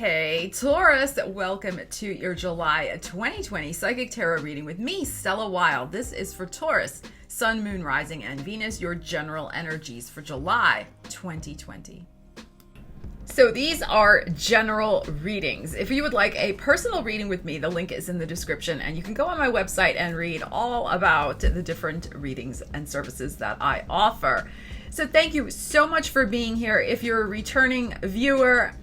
Hey Taurus, welcome to your July 2020 Psychic Tarot reading with me, Stella Wilde. This is for Taurus, Sun, Moon, Rising, and Venus, your general energies for July 2020. So these are general readings. If you would like a personal reading with me, the link is in the description, and you can go on my website and read all about the different readings and services that I offer. So thank you so much for being here. If you're a returning viewer,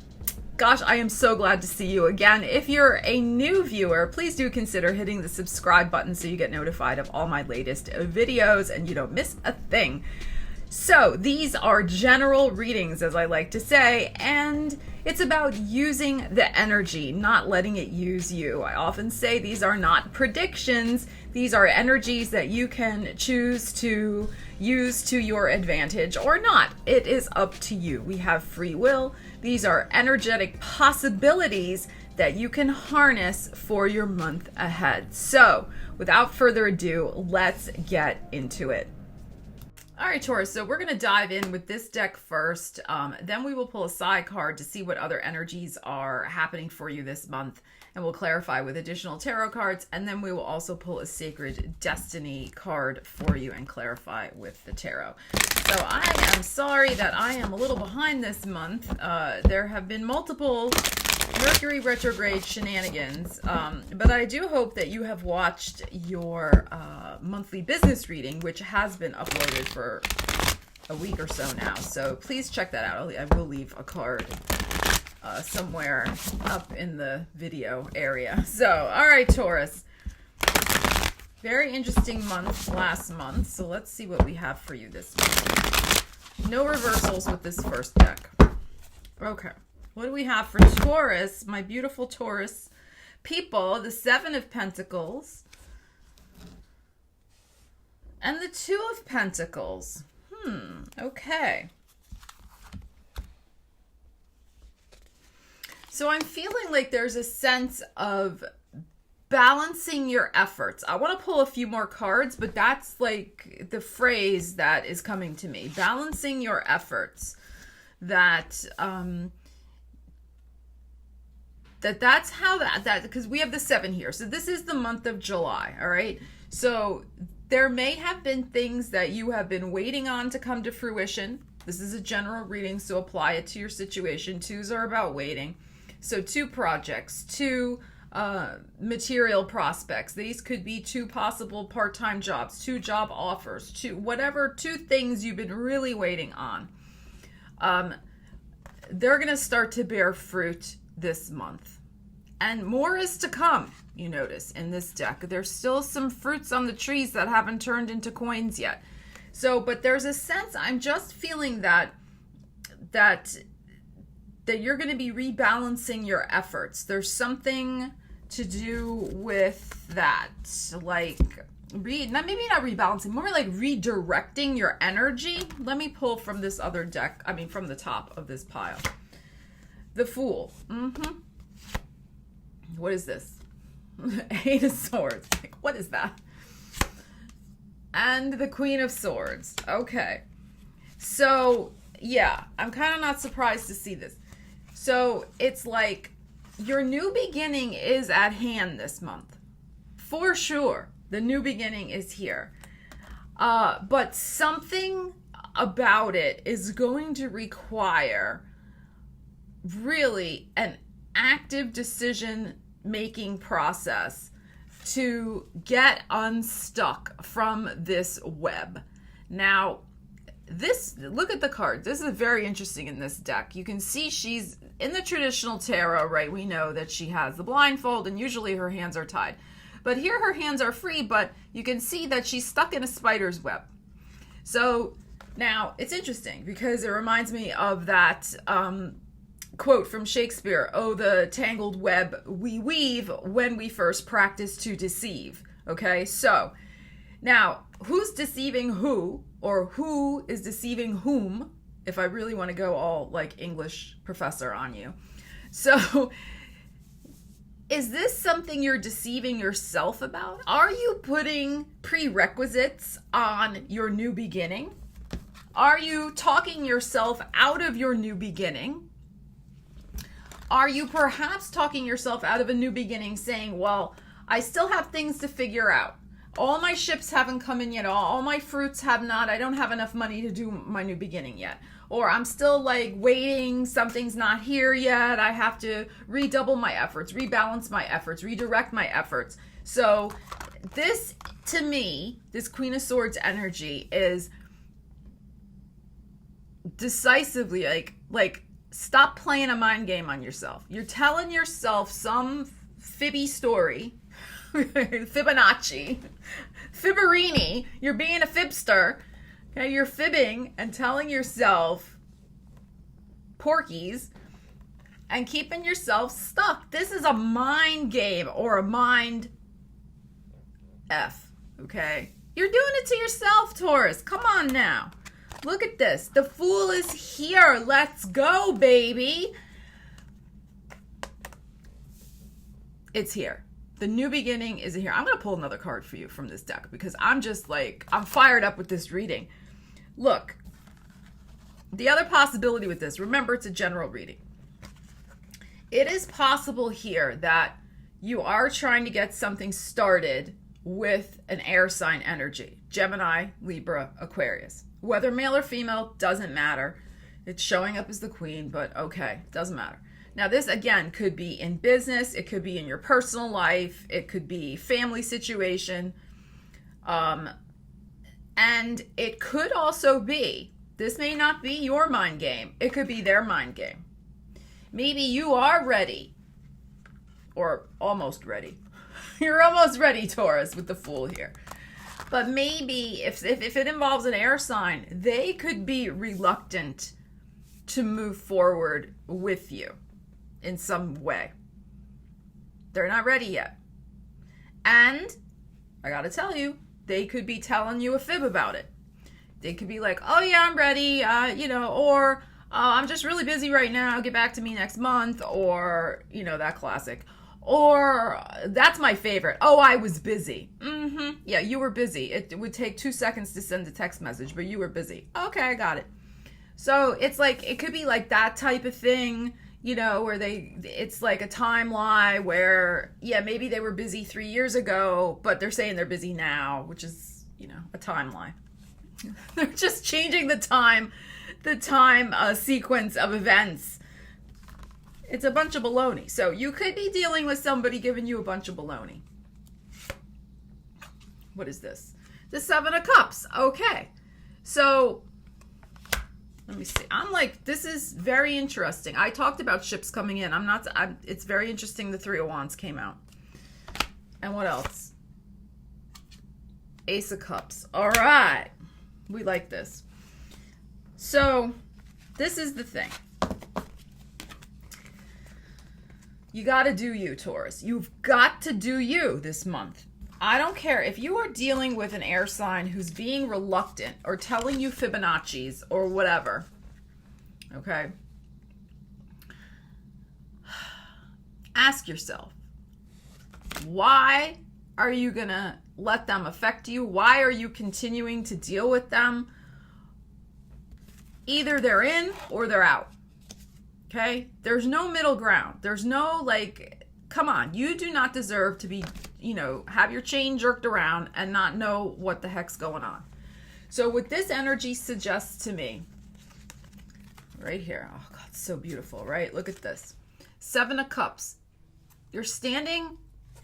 gosh, I am so glad to see you again. If you're a new viewer, please do consider hitting the subscribe button so you get notified of all my latest videos and you don't miss a thing. So these are general readings, as I like to say, and it's about using the energy, not letting it use you. I often say these are not predictions. These are energies that you can choose to use to your advantage or not. It is up to you. We have free will. These are energetic possibilities that you can harness for your month ahead. So without further ado, let's get into it. All right, Taurus, so we're going to dive in with this deck first. Then we will pull a side card to see what other energies are happening for you this month. And we'll clarify with additional tarot cards. And then we will also pull a Sacred Destiny card for you and clarify with the tarot. So I am sorry that I am a little behind this month. There have been multiple Mercury retrograde shenanigans, but I do hope that you have watched your monthly business reading, which has been uploaded for a week or so now. So please check that out. I will leave a card somewhere up in the video area. So, all right, Taurus. Very interesting month last month. So let's see what we have for you this month. No reversals with this first deck. Okay. What do we have for Taurus, my beautiful Taurus people? The Seven of Pentacles and the Two of Pentacles. Okay. So I'm feeling like there's a sense of balancing your efforts. I want to pull a few more cards, but that's like the phrase that is coming to me. Balancing your efforts. That's how that because we have the 7 here. So this is the month of July, all right? So there may have been things that you have been waiting on to come to fruition. This is a general reading, so apply it to your situation. 2s are about waiting. So 2 projects, 2 material prospects. These could be 2 possible part-time jobs, 2 job offers, 2 things you've been really waiting on. They're going to start to bear fruit this month. And more is to come, you notice, in this deck. There's still some fruits on the trees that haven't turned into coins yet. So, but there's a sense, I'm just feeling that you're going to be rebalancing your efforts. There's something to do with that, like maybe not rebalancing, more like redirecting your energy. Let me pull from this other deck, from the top of this pile. The Fool. What is this? 8 of Swords. Like, what is that? And the Queen of Swords. Okay. So, yeah, I'm kind of not surprised to see this. So, it's like your new beginning is at hand this month. For sure. The new beginning is here. But something about it is going to require really an active decision-making process to get unstuck from this web. Now, look at the card. This is very interesting in this deck. You can see she's in the traditional tarot, right? We know that she has the blindfold and usually her hands are tied. But here her hands are free, but you can see that she's stuck in a spider's web. So now it's interesting because it reminds me of that quote from Shakespeare, "Oh, the tangled web we weave when we first practice to deceive." Okay, so now who's deceiving who, or who is deceiving whom, if I really want to go all like English professor on you. So is this something you're deceiving yourself about? Are you putting prerequisites on your new beginning? Are you talking yourself out of your new beginning? Are you perhaps talking yourself out of a new beginning, saying, well, I still have things to figure out. All my ships haven't come in yet. All my fruits have not. I don't have enough money to do my new beginning yet. Or I'm still like waiting. Something's not here yet. I have to redouble my efforts, rebalance my efforts, redirect my efforts. So this, to me, this Queen of Swords energy is decisively like stop playing a mind game on yourself. You're telling yourself some fibby story. Fibonacci, Fibberini, you're being a fibster. Okay, you're fibbing and telling yourself porkies and keeping yourself stuck. This is a mind game or a mind F, okay? You're doing it to yourself, Taurus. Come on now. Look at this. The Fool is here. Let's go, baby. It's here. The new beginning is here. I'm going to pull another card for you from this deck because I'm just like, I'm fired up with this reading. Look, the other possibility with this, remember it's a general reading. It is possible here that you are trying to get something started with an air sign energy. Gemini, Libra, Aquarius. Whether male or female, doesn't matter. It's showing up as the queen, but okay, doesn't matter. Now, this, again, could be in business. It could be in your personal life. It could be family situation. And it could also be, this may not be your mind game. It could be their mind game. Maybe you are ready or almost ready. You're almost ready, Taurus, with the Fool here. But maybe if it involves an air sign, they could be reluctant to move forward with you in some way. They're not ready yet. And I gotta tell you, they could be telling you a fib about it. They could be like, oh yeah, I'm ready, or I'm just really busy right now, get back to me next month, or, that classic. Or that's my favorite. Oh, I was busy. Yeah, you were busy. It would take 2 seconds to send a text message, but you were busy. Okay, I got it. So it's like, it could be like that type of thing, where it's like a time lie where, yeah, maybe they were busy 3 years ago, but they're saying they're busy now, which is, a time lie. They're just changing the time sequence of events. It's a bunch of baloney. So you could be dealing with somebody giving you a bunch of baloney. What is this? The Seven of Cups. Okay. So let me see. I'm like, this is very interesting. I talked about ships coming in. It's very interesting the Three of Wands came out. And what else? Ace of Cups. All right. We like this. So this is the thing. You got to do you, Taurus. You've got to do you this month. I don't care if you are dealing with an air sign who's being reluctant or telling you Fibonacci's or whatever. Okay? Ask yourself, why are you going to let them affect you? Why are you continuing to deal with them? Either they're in or they're out. Okay? There's no middle ground. There's no come on. You do not deserve to be, have your chain jerked around and not know what the heck's going on. So what this energy suggests to me, right here. Oh God, so beautiful, right? Look at this. Seven of Cups. You're standing,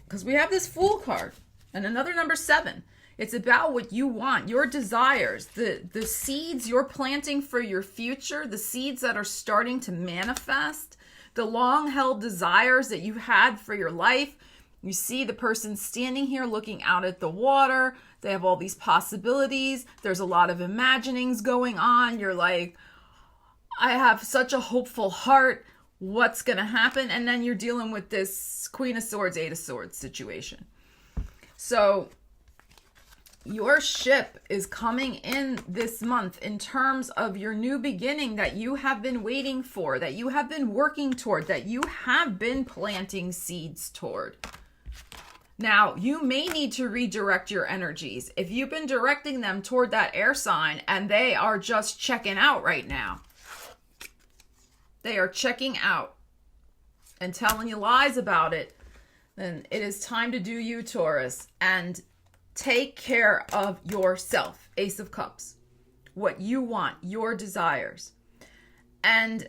because we have this Fool card and another number 7. It's about what you want, your desires, the seeds you're planting for your future, the seeds that are starting to manifest, the long-held desires that you had for your life. You see the person standing here looking out at the water. They have all these possibilities. There's a lot of imaginings going on. You're like, I have such a hopeful heart. What's going to happen? And then you're dealing with this Queen of Swords, Eight of Swords situation. So your ship is coming in this month in terms of your new beginning that you have been waiting for, that you have been working toward, that you have been planting seeds toward. Now, you may need to redirect your energies. If you've been directing them toward that air sign and they are just checking out right now, they are checking out. and telling you lies about it, then it is time to do you, Taurus, and take care of yourself. Ace of Cups. What you want, your desires. And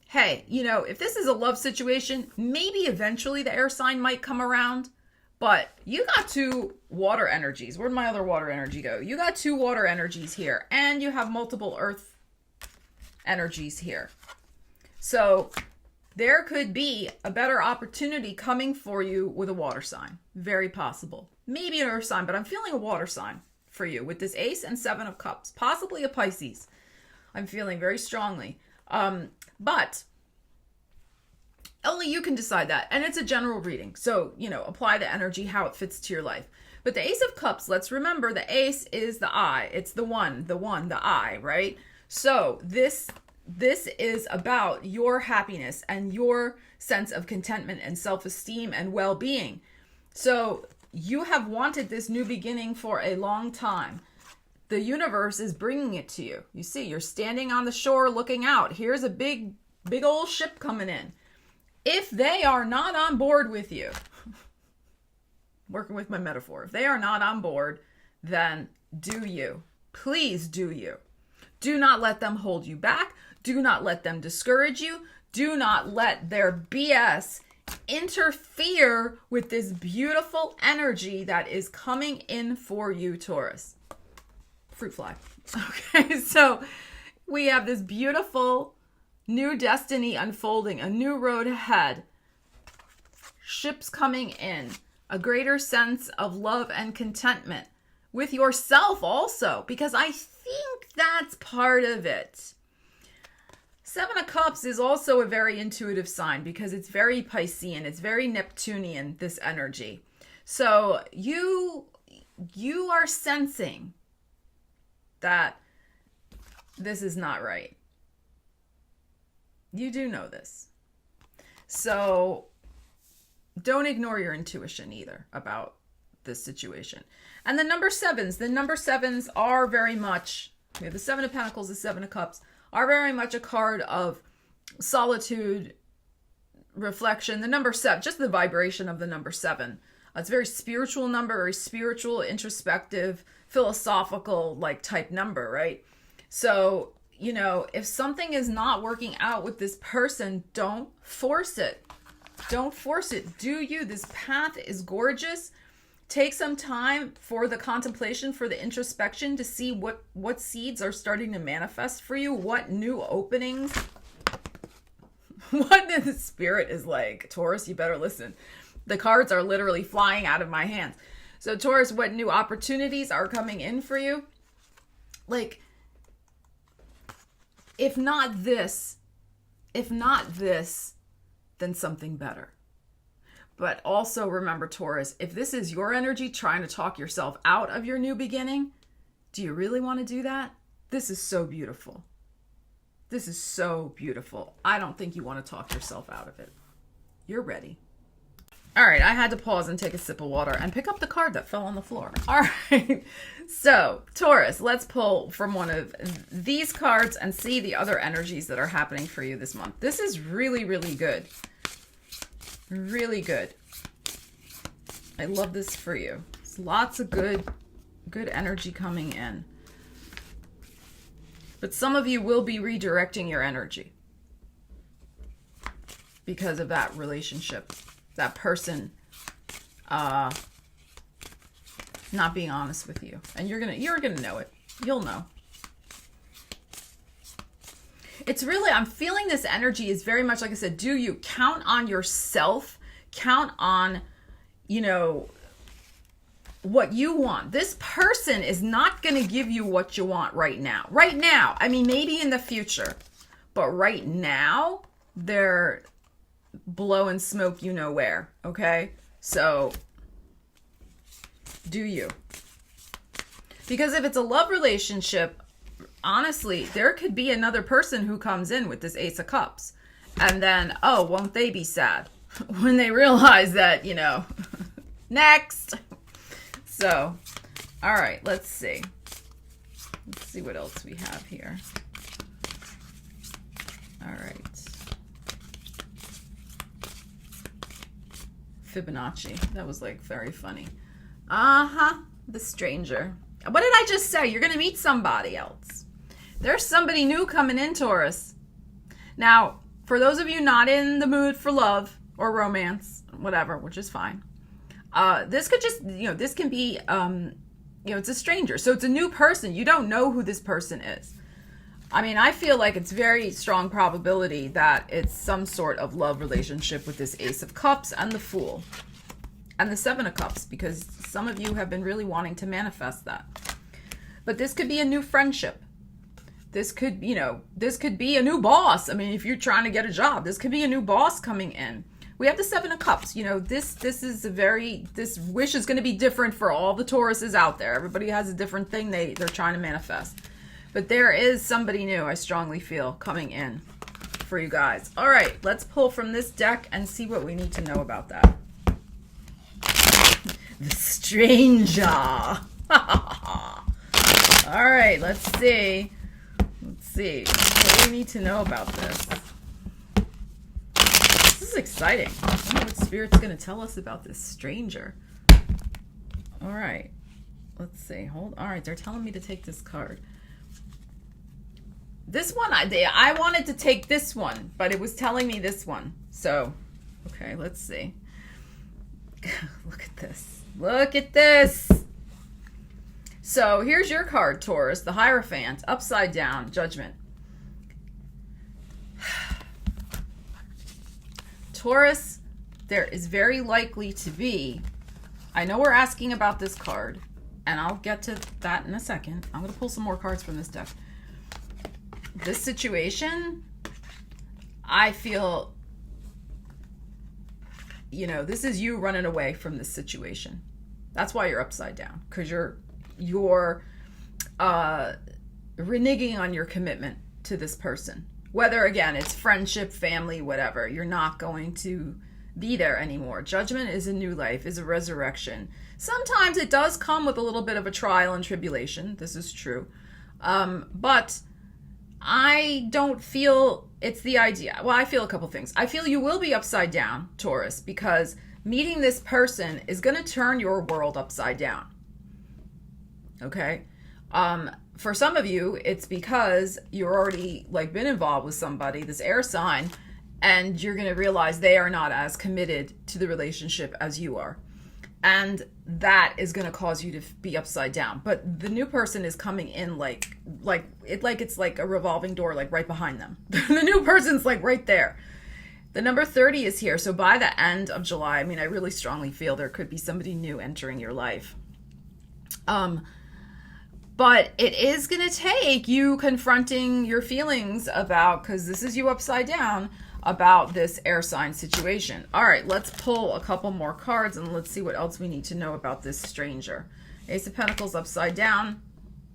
hey, you know, if this is a love situation, maybe eventually the air sign might come around, but you got 2 water energies. Where'd my other water energy go? You got 2 water energies here, and you have multiple earth energies here. So there could be a better opportunity coming for you with a water sign. Very possible. Maybe an earth sign, but I'm feeling a water sign for you with this Ace and 7 of Cups. Possibly a Pisces. I'm feeling very strongly. But only you can decide that. And it's a general reading. So, you know, apply the energy, how it fits to your life. But the Ace of Cups, let's remember the Ace is the I. It's the one, the I, right? So this is about your happiness and your sense of contentment and self-esteem and well-being. So you have wanted this new beginning for a long time. The universe is bringing it to you. You see, you're standing on the shore looking out. Here's a big old ship coming in. If they are not on board with you, working with my metaphor, if they are not on board, then do you. Please do you. Do not let them hold you back. Do not let them discourage you. Do not let their BS interfere with this beautiful energy that is coming in for you, Taurus. Fruit fly. Okay, so we have this beautiful new destiny unfolding, a new road ahead, ships coming in, a greater sense of love and contentment with yourself also, because I think that's part of it. 7 of Cups is also a very intuitive sign because it's very Piscean, it's very Neptunian, this energy. So you are sensing that this is not right. You do know this. So don't ignore your intuition either about this situation. And the number sevens are very much, we have the 7 of Pentacles, the 7 of Cups, are very much a card of solitude, reflection. The number 7, just the vibration of the number 7. It's a very spiritual number, very spiritual, introspective, philosophical like type number, right? So, you know, if something is not working out with this person, don't force it. Don't force it. Do you. This path is gorgeous. Take some time for the contemplation, for the introspection to see what seeds are starting to manifest for you, what new openings, what the spirit is like. Taurus, you better listen. The cards are literally flying out of my hands. So Taurus, what new opportunities are coming in for you? Like, if not this, then something better. But also remember, Taurus, if this is your energy trying to talk yourself out of your new beginning, do you really want to do that? This is so beautiful. This is so beautiful. I don't think you want to talk yourself out of it. You're ready. All right, I had to pause and take a sip of water and pick up the card that fell on the floor. All right, so Taurus, let's pull from one of these cards and see the other energies that are happening for you this month. This is really, really good. Really good. I love this for you. There's lots of good energy coming in. But some of you will be redirecting your energy because of that relationship, that person not being honest with you. And you're gonna know it. You'll know. It's really, I'm feeling this energy is very much, like I said, do you count on yourself, count on, you know, what you want. This person is not going to give you what you want right now. Right now, I mean, maybe in the future, but right now, they're blowing smoke you know where, okay? So, do you. Because if it's a love relationship, honestly, there could be another person who comes in with this Ace of Cups. And then, oh, won't they be sad when they realize that, you know, next. So, all right, let's see. Let's see what else we have here. All right. Fibonacci. That was like very funny. Uh-huh. The stranger. What did I just say? You're going to meet somebody else. There's somebody new coming in, Taurus. Now, for those of you not in the mood for love or romance, whatever, which is fine, this could just, this can be, it's a stranger. So it's a new person. You don't know who this person is. I mean, I feel like it's very strong probability that it's some sort of love relationship with this Ace of Cups and the Fool and the Seven of Cups, because some of you have been really wanting to manifest that. But this could be a new friendship. This could, this could be a new boss. I mean, if you're trying to get a job, this could be a new boss coming in. We have the Seven of Cups. This wish is going to be different for all the Tauruses out there. Everybody has a different thing they're trying to manifest. But there is somebody new, I strongly feel, coming in for you guys. All right, let's pull from this deck and see what we need to know about that. The stranger. All right, let's see. What do we need to know about this? This is exciting. I wonder what Spirit's going to tell us about this stranger. All right, let's see. All right, they're telling me to take this card. This one, I wanted to take this one, but it was telling me this one. So, okay, let's see. Look at this. Look at this. So here's your card, Taurus, the Hierophant, upside down, Judgment. Taurus, there is very likely to be, I know we're asking about this card, and I'll get to that in a second. I'm going to pull some more cards from this deck. This situation, I feel, this is you running away from this situation. That's why you're upside down, because you're reneging on your commitment to this person. Whether, again, it's friendship, family, whatever. You're not going to be there anymore. Judgment is a new life, is a resurrection. Sometimes it does come with a little bit of a trial and tribulation. This is true. But I don't feel it's the idea. Well, I feel a couple things. I feel you will be upside down, Taurus, because meeting this person is going to turn your world upside down. Okay? For some of you, it's because you're already been involved with somebody, this air sign, and you're going to realize they are not as committed to the relationship as you are. And that is going to cause you to be upside down. But the new person is coming in it's like a revolving door, right behind them. The new person's right there. The number 30 is here. So by the end of July, I mean, I really strongly feel there could be somebody new entering your life. But it is going to take you confronting your feelings about, because this is you upside down, about this air sign situation. All right, let's pull a couple more cards and let's see what else we need to know about this stranger. Ace of Pentacles upside down.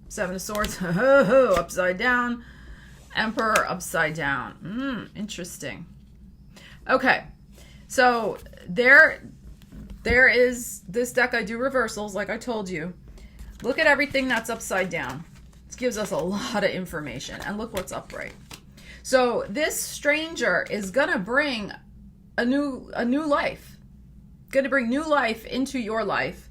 Seven of Swords upside down. Emperor upside down. Interesting. Okay, so there is this deck. I do reversals like I told you. Look at everything that's upside down. This gives us a lot of information. And look what's upright. So this stranger is going to bring a new life. Going to bring new life into your life.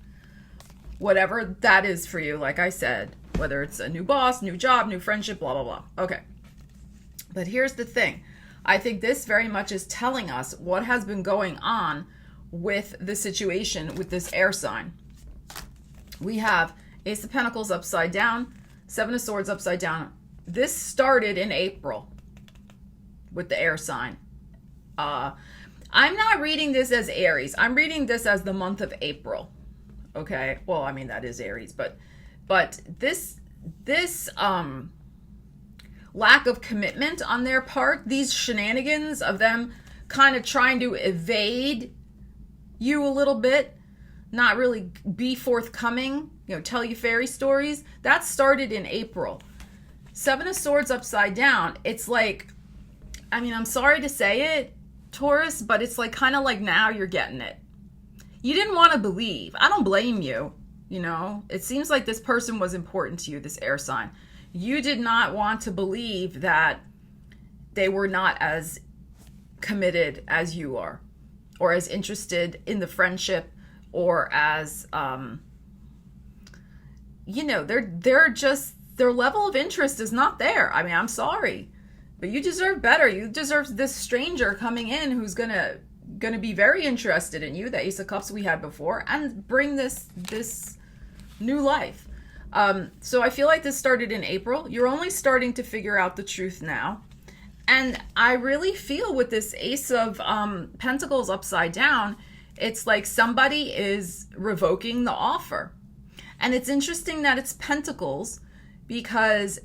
Whatever that is for you, like I said. Whether it's a new boss, new job, new friendship, blah, blah, blah. Okay. But here's the thing. I think this very much is telling us what has been going on with the situation with this air sign. We have Ace of Pentacles upside down, Seven of Swords upside down. This started in April with the air sign. I'm not reading this as Aries. I'm reading this as the month of April. Okay? Well, I mean, that is Aries, but this lack of commitment on their part, these shenanigans of them kind of trying to evade you a little bit, not really be forthcoming, tell you fairy stories, that started in April. Seven of Swords upside down, it's I'm sorry to say it, Taurus, but it's kind of now you're getting it. You didn't want to believe. I don't blame you, It seems like this person was important to you, this air sign. You did not want to believe that they were not as committed as you are. or as interested in the friendship, or as, their level of interest is not there. I mean, I'm sorry, but you deserve better. You deserve this stranger coming in who's gonna be very interested in you, the Ace of Cups we had before, and bring this new life. So I feel like this started in April. You're only starting to figure out the truth now. And I really feel with this Ace of Pentacles upside down, it's like somebody is revoking the offer. And it's interesting that it's Pentacles, because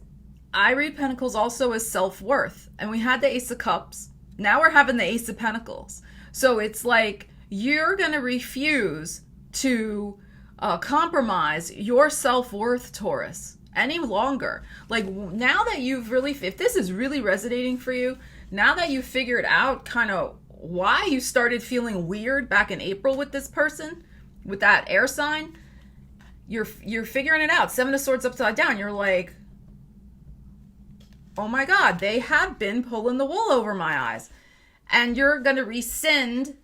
I read Pentacles also as self-worth. And we had the Ace of Cups. Now we're having the Ace of Pentacles. So it's like you're going to refuse to compromise your self-worth, Taurus, any longer. Like, now that you've really, if this is really resonating for you, now that you've figured out kind of why you started feeling weird back in April with this person, with that air sign, you're figuring it out. Seven of Swords upside down. You're like, oh my God, they have been pulling the wool over my eyes. And you're going to rescind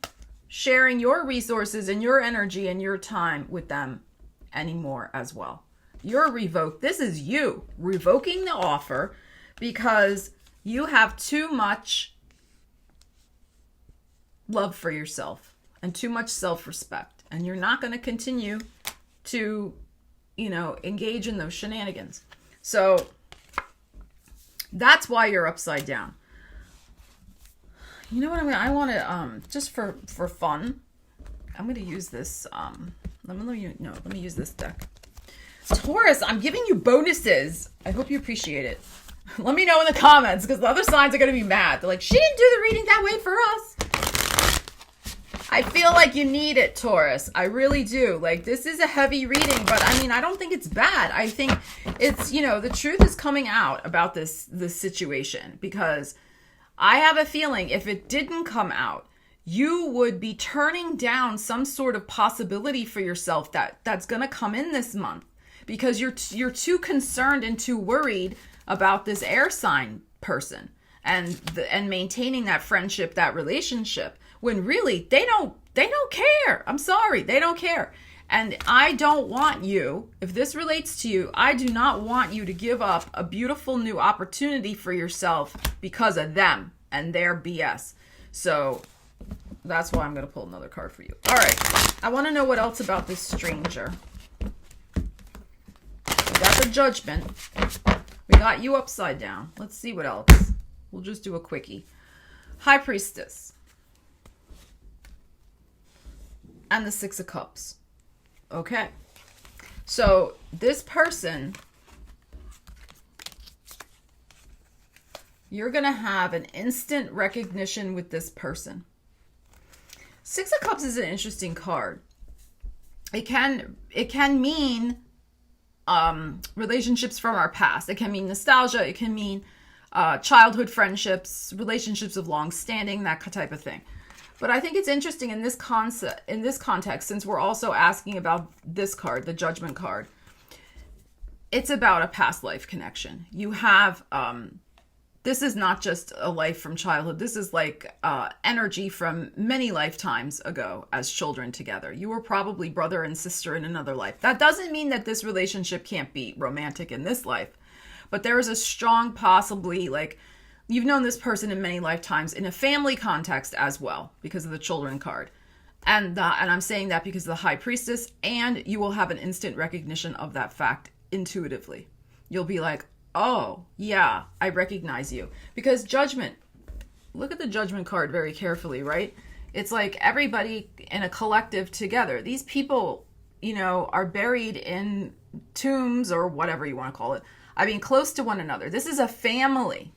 sharing your resources and your energy and your time with them anymore as well. You're revoked. This is you revoking the offer because you have too much love for yourself and too much self-respect. And you're not going to continue to, engage in those shenanigans. So that's why you're upside down. You know what I want to, just for fun, I'm going to use this, let me use this deck. Taurus, I'm giving you bonuses. I hope you appreciate it. Let me know in the comments, because the other signs are going to be mad. They're like, she didn't do the reading that way for us. I feel like you need it, Taurus. I really do. Like, this is a heavy reading, but I mean, I don't think it's bad. I think it's, the truth is coming out about this situation, because I have a feeling if it didn't come out, you would be turning down some sort of possibility for yourself that's going to come in this month, because you're too concerned and too worried about this air sign person and maintaining that friendship, that relationship, when really they don't care. I'm sorry, they don't care. And I don't want you, if this relates to you, I do not want you to give up a beautiful new opportunity for yourself because of them and their BS. So that's why I'm going to pull another card for you. All right. I want to know what else about this stranger. We got the Judgment. We got you upside down. Let's see what else. We'll just do a quickie. High Priestess. And the Six of Cups. Okay. So this person, you're going to have an instant recognition with this person. Six of Cups is an interesting card. It can mean relationships from our past. It can mean nostalgia. It can mean childhood friendships, relationships of long standing, that type of thing. But I think it's interesting in this context, since we're also asking about this card, the Judgment card. It's about a past life connection. You have, this is not just a life from childhood. This is like energy from many lifetimes ago as children together. You were probably brother and sister in another life. That doesn't mean that this relationship can't be romantic in this life. But there is a strong, possibly, like, you've known this person in many lifetimes in a family context as well, because of the Children card. And I'm saying that because of the High Priestess, and you will have an instant recognition of that fact intuitively. You'll be like, oh, yeah, I recognize you. Because Judgment, look at the Judgment card very carefully, right? It's like everybody in a collective together. These people, are buried in tombs or whatever you want to call it. I mean, close to one another. This is a family.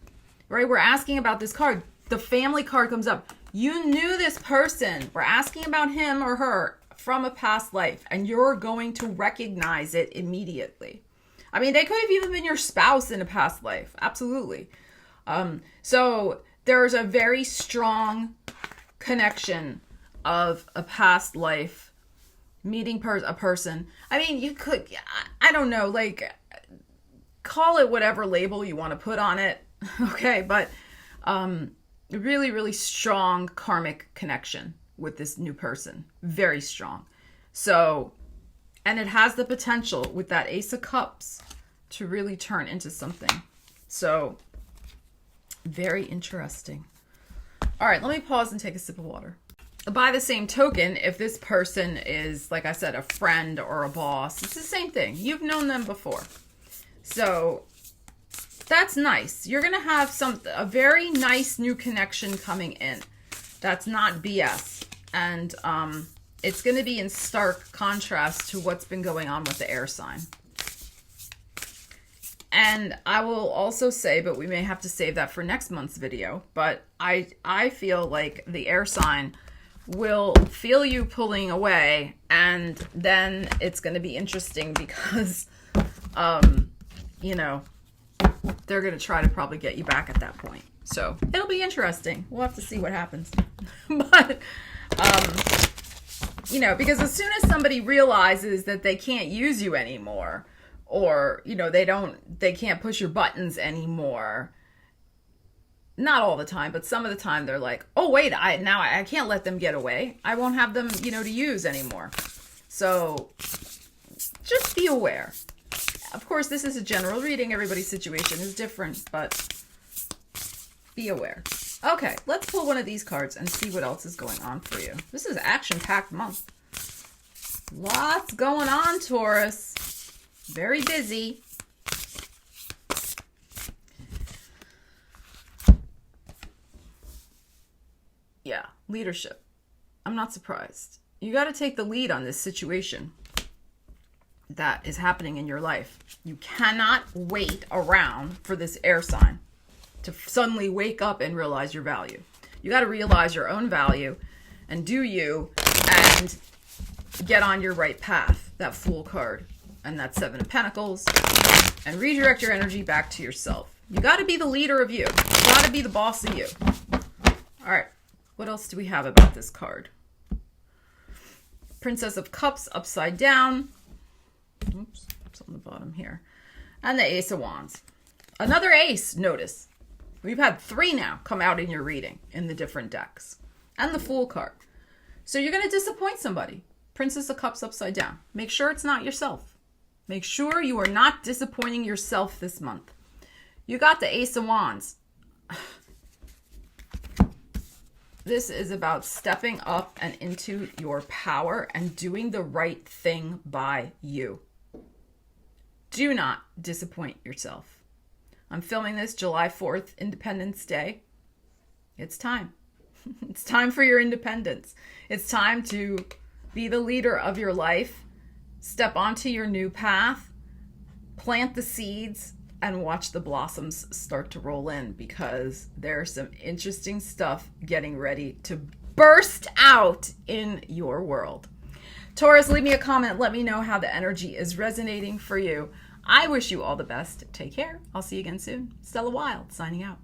Right? We're asking about this card. The family card comes up. You knew this person. We're asking about him or her from a past life, and you're going to recognize it immediately. I mean, they could have even been your spouse in a past life. Absolutely. So there's a very strong connection of a past life meeting a person. I mean, you could, I don't know, like, call it whatever label you want to put on it. Okay, but really, really strong karmic connection with this new person. Very strong. So, and it has the potential with that Ace of Cups to really turn into something. So, very interesting. All right, let me pause and take a sip of water. By the same token, if this person is, like I said, a friend or a boss, it's the same thing. You've known them before. So that's nice. You're going to have a very nice new connection coming in. That's not BS. And it's going to be in stark contrast to what's been going on with the air sign. And I will also say, but we may have to save that for next month's video, but I feel like the air sign will feel you pulling away, and then it's going to be interesting because, you know, they're going to try to probably get you back at that point. So it'll be interesting. We'll have to see what happens. But, you know, because as soon as somebody realizes that they can't use you anymore, or, you know, they can't push your buttons anymore, not all the time, but some of the time they're like, oh, wait, I can't let them get away. I won't have them, you know, to use anymore. So just be aware. Of course, this is a general reading. Everybody's situation is different, but be aware. Okay, let's pull one of these cards and see what else is going on for you. This is an action-packed month. Lots going on, Taurus. Very busy. Yeah, leadership. I'm not surprised. You got to take the lead on this situation that is happening in your life. You cannot wait around for this air sign to suddenly wake up and realize your value. You got to realize your own value and do you, and get on your right path. That Fool card and that Seven of Pentacles, and redirect your energy back to yourself. You got to be the leader of you. You got to be the boss of you. All right. What else do we have about this card? Princess of Cups upside down. Oops, it's on the bottom here. And the Ace of Wands. Another ace, notice. We've had 3 now come out in your reading in the different decks. And the Fool card. So you're going to disappoint somebody. Princess of Cups upside down. Make sure it's not yourself. Make sure you are not disappointing yourself this month. You got the Ace of Wands. This is about stepping up and into your power and doing the right thing by you. Do not disappoint yourself. I'm filming this July 4th, Independence Day. It's time. It's time for your independence. It's time to be the leader of your life, step onto your new path, plant the seeds, and watch the blossoms start to roll in, because there's some interesting stuff getting ready to burst out in your world. Taurus, leave me a comment. Let me know how the energy is resonating for you. I wish you all the best. Take care. I'll see you again soon. Stella Wilde signing out.